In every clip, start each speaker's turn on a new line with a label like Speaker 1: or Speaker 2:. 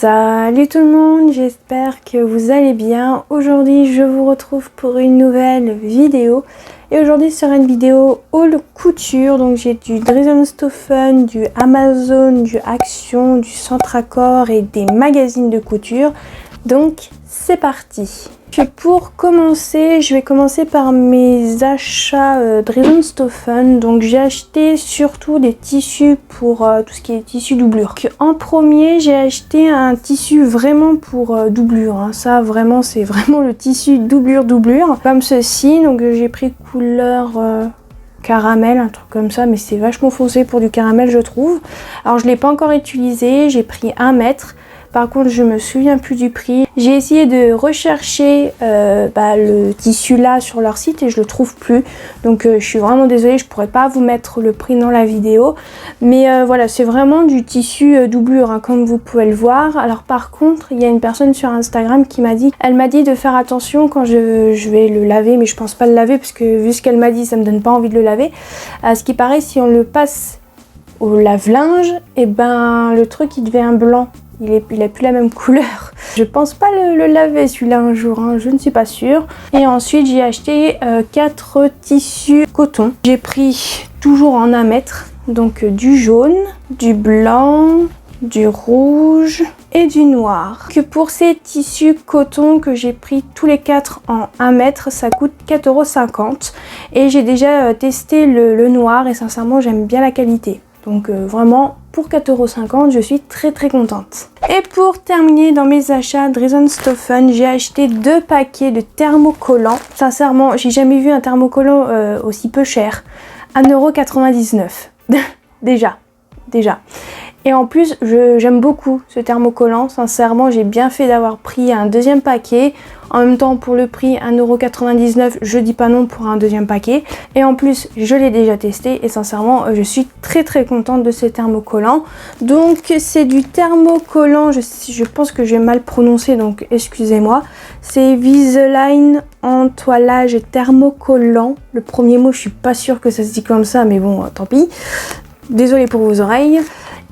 Speaker 1: Salut tout le monde, j'espère que vous allez bien. Aujourd'hui je vous retrouve pour une nouvelle vidéo. Et aujourd'hui ce sera une vidéo haul couture. Donc j'ai du Dresdenstoffen, du Amazon, du Action, du Centracor et des magazines de couture. Donc c'est parti. Pour commencer, je vais commencer par mes achats Dresdenstoffen. Donc j'ai acheté surtout des tissus pour tout ce qui est tissu doublure. En premier, j'ai acheté un tissu vraiment pour doublure. Ça vraiment, c'est vraiment le tissu doublure comme ceci. Donc j'ai pris couleur caramel, un truc comme ça, mais c'est vachement foncé pour du caramel je trouve. Alors je l'ai pas encore utilisé, j'ai pris 1 mètre. Par contre, je me souviens plus du prix. J'ai essayé de rechercher le tissu là sur leur site et je le trouve plus. Donc je suis vraiment désolée, je pourrais pas vous mettre le prix dans la vidéo. Mais voilà, c'est vraiment du tissu doublure, comme vous pouvez le voir. Alors par contre, il y a une personne sur Instagram qui m'a dit, elle m'a dit de faire attention quand je vais le laver, mais je pense pas le laver parce que vu ce qu'elle m'a dit, ça me donne pas envie de le laver. À ce qui paraît, si on le passe au lave-linge, et ben le truc il devient blanc. Il a plus la même couleur. Je pense pas le laver celui-là un jour, je ne suis pas sûre. Et ensuite j'ai acheté 4 tissus coton. J'ai pris toujours en 1 mètre, donc du jaune, du blanc, du rouge et du noir. Que pour ces tissus coton que j'ai pris tous les 4 en 1 mètre, ça coûte 4,50 €. Et j'ai déjà testé le noir et sincèrement j'aime bien la qualité. Donc vraiment pour 4,50 €, je suis très contente. Et pour terminer dans mes achats Dresdenstoffen, j'ai acheté 2 paquets de thermocollants. Sincèrement, j'ai jamais vu un thermocollant aussi peu cher. 1,99 €. Déjà. Et en plus, j'aime beaucoup ce thermocollant. Sincèrement, j'ai bien fait d'avoir pris un 2e paquet. En même temps, pour le prix 1,99 €, je dis pas non pour un 2e paquet. Et en plus, je l'ai déjà testé et sincèrement, je suis très contente de ce thermocollant. Donc, c'est du thermocollant, je pense que je vais mal prononcer, donc excusez-moi. C'est Viseline entoilage thermocollant. Le premier mot, je suis pas sûre que ça se dit comme ça, mais bon, tant pis. Désolée pour vos oreilles.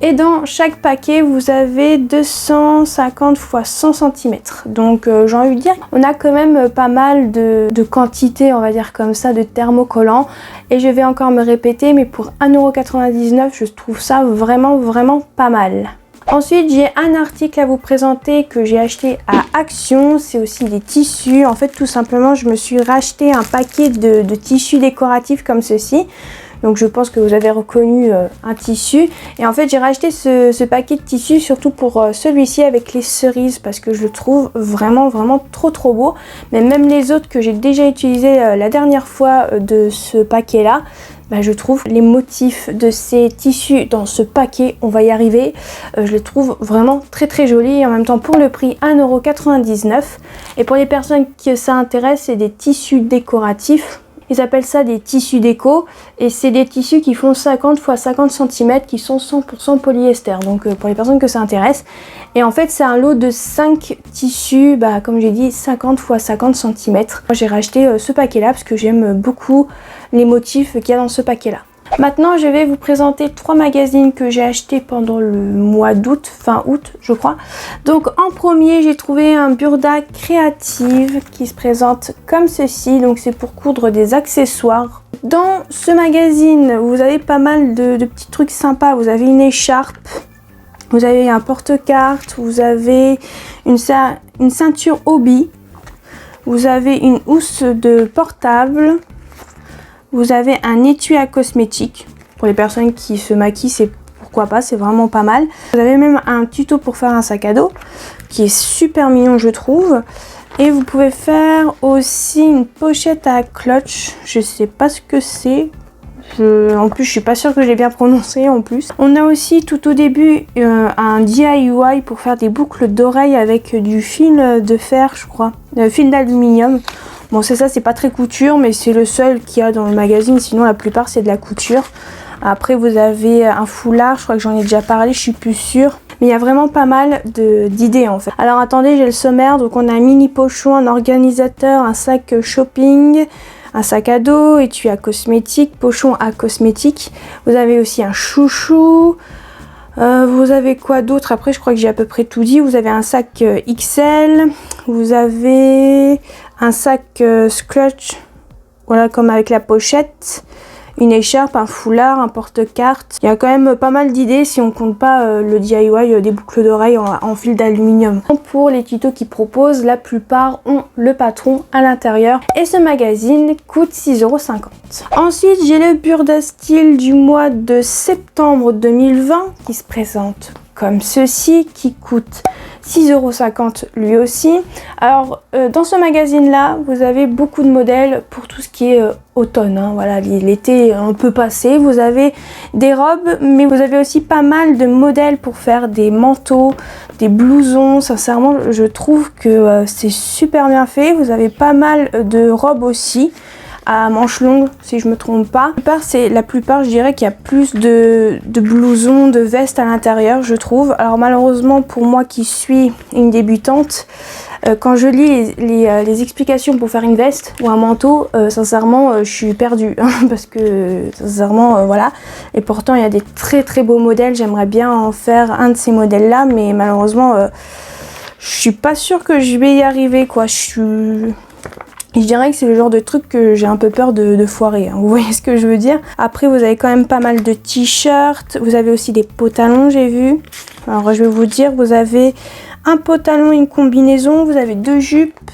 Speaker 1: Et dans chaque paquet, vous avez 250 x 100 cm. Donc j'ai envie de dire, on a quand même pas mal de quantité, on va dire comme ça, de thermocollants. Et je vais encore me répéter, mais pour 1,99 €, je trouve ça vraiment pas mal. Ensuite, j'ai un article à vous présenter que j'ai acheté à Action. C'est aussi des tissus. En fait, tout simplement, je me suis racheté un paquet de tissus décoratifs comme ceci. Donc je pense que vous avez reconnu un tissu. Et en fait j'ai racheté ce paquet de tissus surtout pour celui-ci avec les cerises parce que je le trouve vraiment trop beau. Mais même les autres que j'ai déjà utilisés la dernière fois de ce paquet là, je trouve les motifs de ces tissus dans ce paquet, on va y arriver, je les trouve vraiment très jolis. Et en même temps pour le prix 1,99 €. Et pour les personnes que ça intéresse, c'est des tissus décoratifs. Ils appellent ça des tissus déco et c'est des tissus qui font 50 x 50 cm qui sont 100% polyester. Donc pour les personnes que ça intéresse. Et en fait c'est un lot de 5 tissus, comme j'ai dit 50 x 50 cm. Moi j'ai racheté ce paquet là parce que j'aime beaucoup les motifs qu'il y a dans ce paquet là. Maintenant, je vais vous présenter 3 magazines que j'ai achetés pendant le mois d'août, fin août je crois. Donc en premier, j'ai trouvé un Burda Créative qui se présente comme ceci. Donc c'est pour coudre des accessoires. Dans ce magazine, vous avez pas mal de petits trucs sympas. Vous avez une écharpe, vous avez un porte-carte, vous avez une ceinture hobby, vous avez une housse de portable. Vous avez un étui à cosmétiques. Pour les personnes qui se maquillent, c'est pourquoi pas, c'est vraiment pas mal. Vous avez même un tuto pour faire un sac à dos qui est super mignon je trouve. Et vous pouvez faire aussi une pochette à clutch. Je sais pas ce que c'est. En plus, je suis pas sûre que j'ai bien prononcé en plus. On a aussi tout au début un DIY pour faire des boucles d'oreilles avec du fil de fer, je crois. Fil d'aluminium. Bon, c'est ça, c'est pas très couture, mais c'est le seul qu'il y a dans le magazine. Sinon, la plupart, c'est de la couture. Après, vous avez un foulard. Je crois que j'en ai déjà parlé, je suis plus sûre. Mais il y a vraiment pas mal d'idées, en fait. Alors, attendez, j'ai le sommaire. Donc, on a un mini pochon, un organisateur, un sac shopping, un sac à dos, étui à cosmétiques, pochon à cosmétiques. Vous avez aussi un chouchou, Vous avez quoi d'autre? Après, je crois que j'ai à peu près tout dit. Vous avez un sac XL, vous avez un sac Scratch, voilà, comme avec la pochette, une écharpe, un foulard, un porte-carte. Il y a quand même pas mal d'idées si on compte pas le DIY des boucles d'oreilles en fil d'aluminium. Pour les tutos qu'ils proposent, la plupart ont le patron à l'intérieur et ce magazine coûte 6,50 €. Ensuite, j'ai le Burda Style du mois de septembre 2020 qui se présente comme ceci, qui coûte 6,50 € lui aussi. Alors dans ce magazine là, vous avez beaucoup de modèles pour tout ce qui est automne, hein. Voilà, l'été un peu passé. Vous avez des robes, mais vous avez aussi pas mal de modèles pour faire des manteaux, des blousons. Sincèrement, je trouve que c'est super bien fait. Vous avez pas mal de robes aussi à manches longues, si je me trompe pas. La plupart, je dirais qu'il y a plus de blousons, de vestes à l'intérieur, je trouve. Alors malheureusement pour moi qui suis une débutante, quand je lis les explications pour faire une veste ou un manteau, sincèrement je suis perdue, hein, parce que sincèrement voilà. Et pourtant il y a des très très beaux modèles, j'aimerais bien en faire un de ces modèles là, mais malheureusement je suis pas sûre que je vais y arriver, quoi. Je dirais que c'est le genre de truc que j'ai un peu peur de foirer, hein. Vous voyez ce que je veux dire? Après, vous avez quand même pas mal de t-shirts. Vous avez aussi des pantalons, j'ai vu. Alors, je vais vous dire, vous avez un pantalon, une combinaison. Vous avez 2 jupes.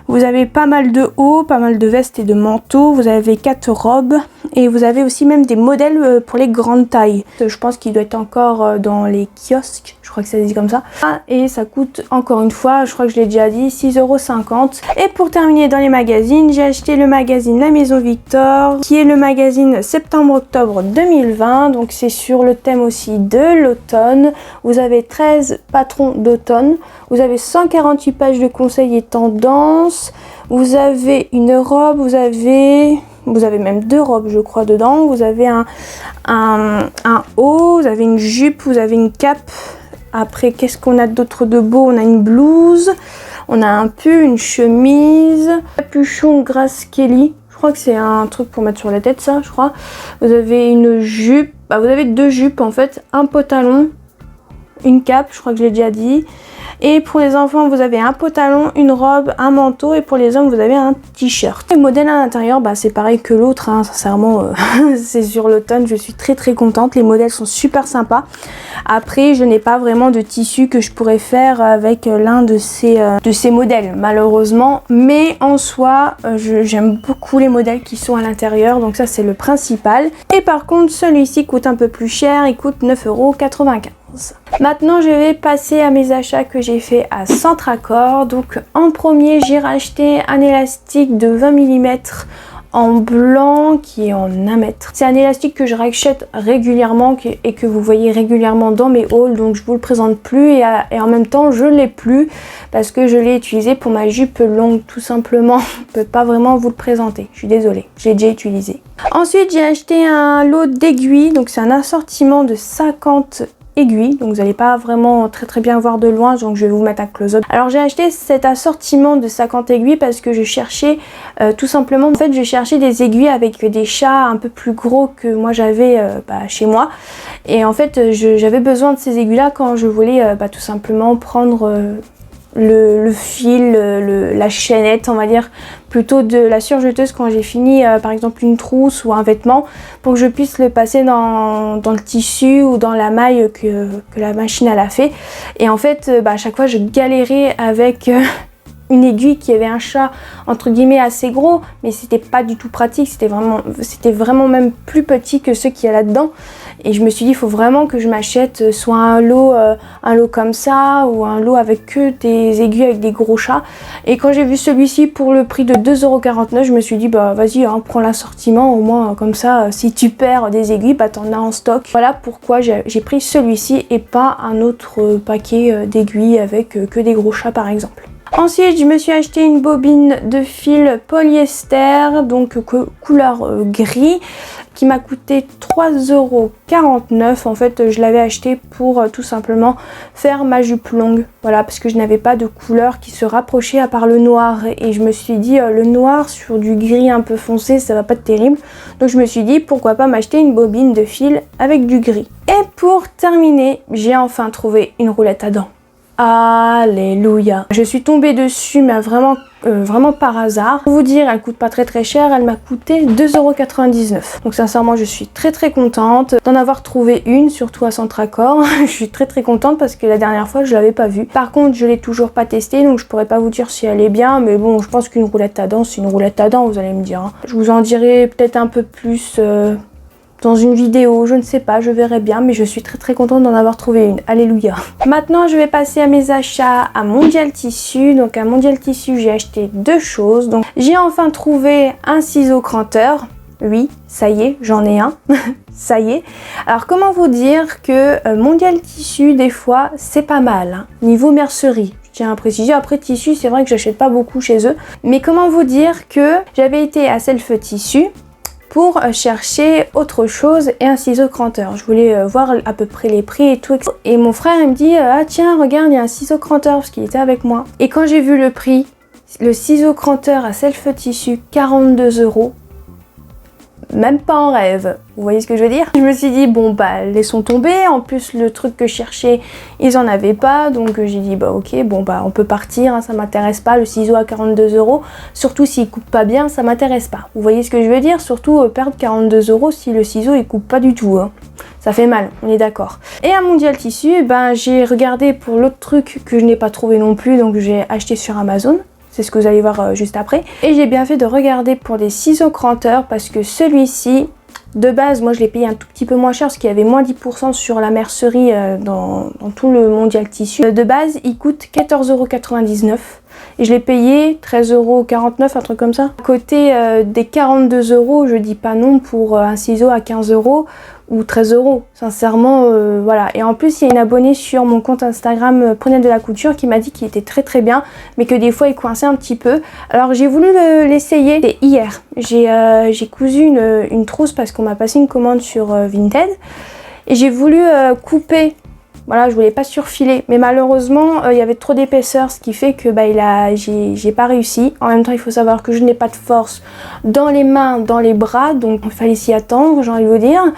Speaker 1: Vous avez pas mal de hauts, pas mal de vestes et de manteaux. Vous avez 4 robes. Et vous avez aussi même des modèles pour les grandes tailles. Je pense qu'il doit être encore dans les kiosques. Je crois que ça se dit comme ça. Et ça coûte, encore une fois, je crois que je l'ai déjà dit, 6,50 €. Et pour terminer dans les magazines, j'ai acheté le magazine La Maison Victor, qui est le magazine septembre-octobre 2020. Donc c'est sur le thème aussi de l'automne. Vous avez 13 patrons d'automne. Vous avez 148 pages de conseils et tendances. Vous avez une robe, vous avez même 2 robes, je crois, dedans. Vous avez un haut, vous avez une jupe, vous avez une cape. Après, qu'est-ce qu'on a d'autre de beau? On a une blouse, on a un pull, une chemise, capuchon Grace Kelly. Je crois que c'est un truc pour mettre sur la tête, ça, je crois. Vous avez une jupe, vous avez 2 jupes en fait, un pantalon, une cape, je crois que je l'ai déjà dit. Et pour les enfants, vous avez un pantalon, une robe, un manteau. Et pour les hommes, vous avez un t-shirt. Le modèle à l'intérieur, c'est pareil que l'autre, hein, sincèrement. C'est sur l'automne, je suis très très contente. Les modèles sont super sympas. Après, je n'ai pas vraiment de tissu que je pourrais faire avec l'un de ces modèles, malheureusement. Mais en soi, j'aime beaucoup les modèles qui sont à l'intérieur. Donc ça, c'est le principal. Et par contre, celui-ci coûte un peu plus cher. Il coûte 9,95 €. Maintenant, je vais passer à mes achats que j'ai fait à Centracor. Donc en premier, j'ai racheté un élastique de 20 mm en blanc qui est en 1 mètre. C'est un élastique que je rachète régulièrement et que vous voyez régulièrement dans mes hauls, donc je vous le présente plus et en même temps je l'ai plus parce que je l'ai utilisé pour ma jupe longue tout simplement. Je peux pas vraiment vous le présenter, je suis désolée, j'ai déjà utilisé. Ensuite, j'ai acheté un lot d'aiguilles, donc c'est un assortiment de 50 aiguilles, donc vous n'allez pas vraiment très bien voir de loin, donc je vais vous mettre un close-up. Alors j'ai acheté cet assortiment de 50 aiguilles parce que je cherchais tout simplement, en fait je cherchais des aiguilles avec des chats un peu plus gros que moi j'avais chez moi, et en fait j'avais besoin de ces aiguilles là quand je voulais tout simplement prendre le fil, la chaînette, on va dire, plutôt de la surjeteuse quand j'ai fini par exemple une trousse ou un vêtement, pour que je puisse le passer dans le tissu ou dans la maille que la machine elle a fait. Et en fait à chaque fois je galérais avec une aiguille qui avait un chat entre guillemets assez gros, mais c'était pas du tout pratique, c'était vraiment même plus petit que ceux qu'il y a là-dedans. Et je me suis dit, il faut vraiment que je m'achète soit un lot comme ça, ou un lot avec que des aiguilles avec des gros chats. Et quand j'ai vu celui-ci pour le prix de 2,49 €, je me suis dit, vas-y, hein, prends l'assortiment, au moins comme ça, si tu perds des aiguilles, t'en as en stock. Voilà pourquoi j'ai pris celui-ci et pas un autre paquet d'aiguilles avec que des gros chats par exemple. Ensuite, je me suis acheté une bobine de fil polyester, donc couleur gris, qui m'a coûté 3,49 €. En fait, je l'avais acheté pour tout simplement faire ma jupe longue. Voilà, parce que je n'avais pas de couleur qui se rapprochait à part le noir. Et je me suis dit, le noir sur du gris un peu foncé, ça va pas être terrible. Donc je me suis dit, pourquoi pas m'acheter une bobine de fil avec du gris. Et pour terminer, j'ai enfin trouvé une roulette à dents. Alléluia. Je suis tombée dessus, mais vraiment par hasard. Pour vous dire, elle coûte pas très cher, elle m'a coûté 2,99 €. Donc sincèrement, je suis très contente d'en avoir trouvé une, surtout à Centracor. Je suis très contente parce que la dernière fois, je l'avais pas vue. Par contre, je l'ai toujours pas testée, donc je pourrais pas vous dire si elle est bien, mais bon, je pense qu'une roulette à dents, c'est une roulette à dents, vous allez me dire. Hein. Je vous en dirai peut-être un peu plus dans une vidéo, je ne sais pas, je verrai bien, mais je suis très contente d'en avoir trouvé une. Alléluia. Maintenant, je vais passer à mes achats à Mondial Tissu. Donc à Mondial Tissu, j'ai acheté deux choses. Donc j'ai enfin trouvé un ciseau cranteur. Oui, ça y est, j'en ai un. Ça y est. Alors comment vous dire que Mondial Tissu, des fois, c'est pas mal. Hein. Niveau mercerie. Je tiens à préciser, après tissu, c'est vrai que j'achète pas beaucoup chez eux. Mais comment vous dire que j'avais été à Self Tissu pour chercher autre chose et un ciseau cranteur. Je voulais voir à peu près les prix et tout. Et mon frère il me dit ah tiens regarde il y a un ciseau cranteur parce qu'il était avec moi. Et quand j'ai vu le prix, le ciseau cranteur à Self Tissu 42 €. Même pas en rêve, vous voyez ce que je veux dire? Je me suis dit bon bah laissons tomber, en plus le truc que je cherchais ils en avaient pas, donc j'ai dit bah ok bon bah on peut partir, hein, ça m'intéresse pas, le ciseau à 42 €, surtout s'il coupe pas bien ça m'intéresse pas, vous voyez ce que je veux dire? Surtout perdre 42 € si le ciseau il coupe pas du tout, hein. Ça fait mal, on est d'accord. Et à Mondial Tissu, ben j'ai regardé pour l'autre truc que je n'ai pas trouvé non plus, donc j'ai acheté sur Amazon. C'est ce que vous allez voir juste après. Et j'ai bien fait de regarder pour des ciseaux cranteurs parce que celui-ci, de base, moi je l'ai payé un tout petit peu moins cher parce qu'il y avait moins 10% sur la mercerie dans tout le Mondial Tissu. De base, il coûte 14,99 € et je l'ai payé 13,49 €, un truc comme ça. À côté des 42 €, je dis pas non pour un ciseau à 15 € ou 13 €, sincèrement, voilà. Et en plus, il y a une abonnée sur mon compte Instagram Prunelle de la couture qui m'a dit qu'il était très bien, mais que des fois il coinçait un petit peu. Alors j'ai voulu l'essayer, c'était hier. J'ai cousu une trousse parce qu'on m'a passé une commande sur Vinted et j'ai voulu couper. Voilà, je voulais pas surfiler, mais malheureusement il y avait trop d'épaisseur, ce qui fait que bah, j'ai pas réussi. En même temps, il faut savoir que je n'ai pas de force dans les mains, dans les bras, donc il fallait s'y attendre, j'ai envie de vous dire.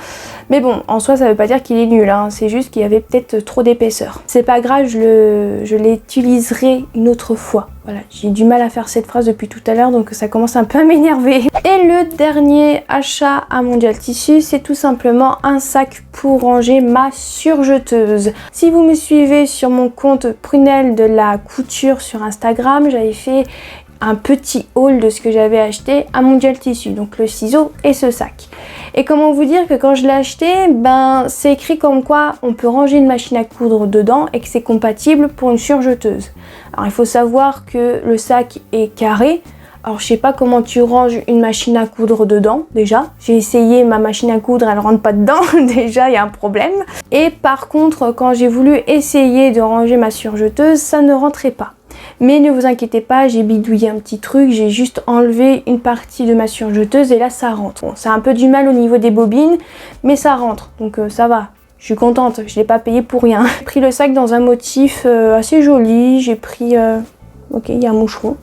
Speaker 1: Mais bon, en soi, ça veut pas dire qu'il est nul, hein. C'est juste qu'il y avait peut-être trop d'épaisseur. C'est pas grave, je l'utiliserai une autre fois. Voilà, j'ai du mal à faire cette phrase depuis tout à l'heure, donc ça commence un peu à m'énerver. Et le dernier achat à Mondial Tissu, c'est tout simplement un sac pour ranger ma surjeteuse. Si vous me suivez sur mon compte Prunelle de la couture sur Instagram, j'avais fait un petit haul de ce que j'avais acheté à Mondial Tissu, donc le ciseau et ce sac. Et comment vous dire que quand je l'ai acheté, ben c'est écrit comme quoi on peut ranger une machine à coudre dedans et que c'est compatible pour une surjeteuse. Alors il faut savoir que le sac est carré. Alors je sais pas comment tu ranges une machine à coudre dedans déjà. J'ai essayé ma machine à coudre, elle rentre pas dedans, déjà il y a un problème. Et par contre quand j'ai voulu essayer de ranger ma surjeteuse, ça ne rentrait pas. Mais ne vous inquiétez pas, j'ai bidouillé un petit truc, j'ai juste enlevé une partie de ma surjeteuse et là ça rentre. Bon, ça a un peu du mal au niveau des bobines, mais ça rentre, donc ça va. Je suis contente, je l'ai pas payé pour rien. J'ai pris le sac dans un motif assez joli, j'ai pris... Ok, il y a un moucheron.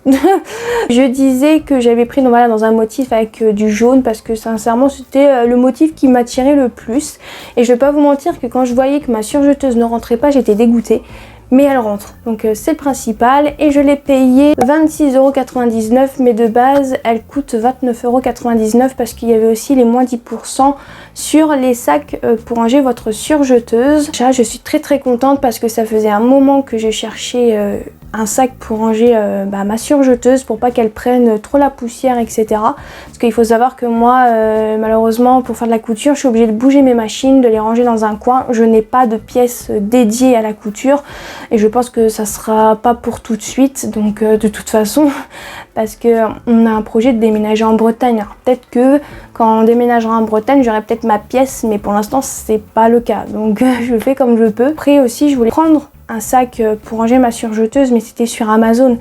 Speaker 1: Je disais que j'avais pris voilà, dans un motif avec du jaune parce que sincèrement c'était le motif qui m'attirait le plus. Et je vais pas vous mentir que quand je voyais que ma surjeteuse ne rentrait pas, j'étais dégoûtée. Mais elle rentre, donc c'est le principal. Et je l'ai payé 26,99 €, mais de base elle coûte 29,99 € parce qu'il y avait aussi les moins 10% sur les sacs pour ranger votre surjeteuse. Là, je suis très contente parce que ça faisait un moment que j'ai cherché un sac pour ranger ma surjeteuse pour pas qu'elle prenne trop la poussière, etc. Parce qu'il faut savoir que moi malheureusement pour faire de la couture je suis obligée de bouger mes machines, de les ranger dans un coin. Je n'ai pas de pièces dédiées à la couture et je pense que ça sera pas pour tout de suite, donc de toute façon parce que on a un projet de déménager en Bretagne. Alors peut-être que quand on déménagera en Bretagne j'aurai peut-être ma pièce, mais pour l'instant c'est pas le cas, donc je fais comme je peux. Après aussi je voulais prendre un sac pour ranger ma surjeteuse, mais c'était sur Amazon.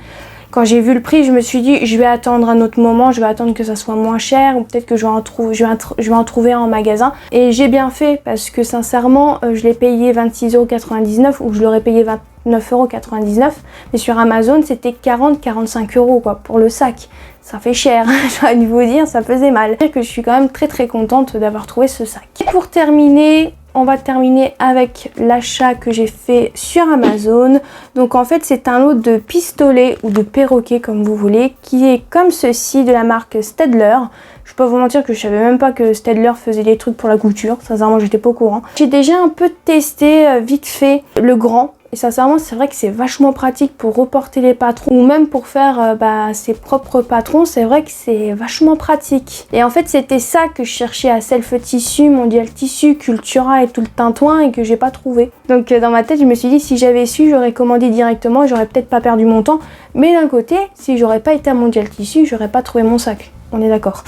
Speaker 1: Quand j'ai vu le prix, je me suis dit, je vais attendre un autre moment, je vais attendre que ça soit moins cher, ou peut-être que je vais en trouver un en magasin. Et j'ai bien fait, parce que sincèrement, je l'ai payé 26,99 € ou je l'aurais payé 29,99 €. Mais sur Amazon, c'était 40-45 € quoi, pour le sac. Ça fait cher, j'aurais dû vous dire, ça faisait mal. Je suis quand même très contente d'avoir trouvé ce sac. Et pour terminer, on va terminer avec l'achat que j'ai fait sur Amazon. Donc en fait c'est un lot de pistolets ou de perroquets comme vous voulez, qui est comme ceci de la marque Staedtler. Je peux pas vous mentir que je savais même pas que Staedtler faisait des trucs pour la couture, sincèrement j'étais pas au courant. J'ai déjà un peu testé vite fait le grand. Et sincèrement, c'est vrai que c'est vachement pratique pour reporter les patrons ou même pour faire ses propres patrons. C'est vrai que c'est vachement pratique. Et en fait, c'était ça que je cherchais à Self Tissu, Mondial Tissu, Cultura et tout le tintouin et que j'ai pas trouvé. Donc dans ma tête, je me suis dit si j'avais su, j'aurais commandé directement et j'aurais peut-être pas perdu mon temps. Mais d'un côté, si j'aurais pas été à Mondial Tissu, j'aurais pas trouvé mon sac. On est d'accord.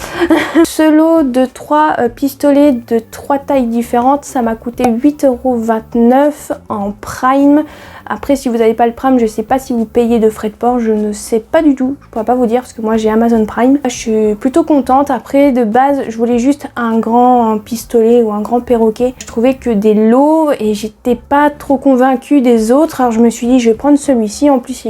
Speaker 1: Ce lot de 3 pistolets de 3 tailles différentes, ça m'a coûté 8,29 € en Prime. Après, si vous n'avez pas le Prime, je sais pas si vous payez de frais de port, je ne sais pas du tout. Je pourrais pas vous dire parce que moi j'ai Amazon Prime. Je suis plutôt contente. Après, de base, je voulais juste un grand pistolet ou un grand perroquet. Je trouvais que des lots et j'étais pas trop convaincue des autres. Alors je me suis dit, je vais prendre celui-ci. En plus,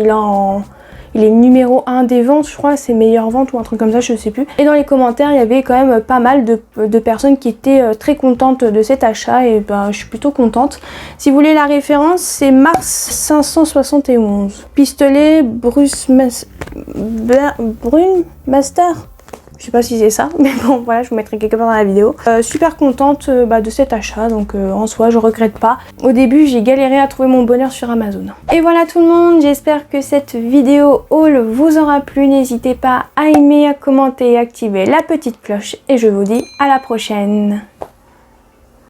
Speaker 1: il est numéro 1 des ventes, je crois, c'est meilleure vente ou un truc comme ça, je sais plus. Et dans les commentaires, il y avait quand même pas mal de personnes qui étaient très contentes de cet achat et je suis plutôt contente. Si vous voulez la référence, c'est Mars 571. Pistolet Brunmaster. Je sais pas si c'est ça, mais bon voilà, je vous mettrai quelque part dans la vidéo. Super contente de cet achat, donc en soi je regrette pas. Au début j'ai galéré à trouver mon bonheur sur Amazon. Et voilà tout le monde, j'espère que cette vidéo haul vous aura plu. N'hésitez pas à aimer, à commenter et activer la petite cloche. Et je vous dis à la prochaine.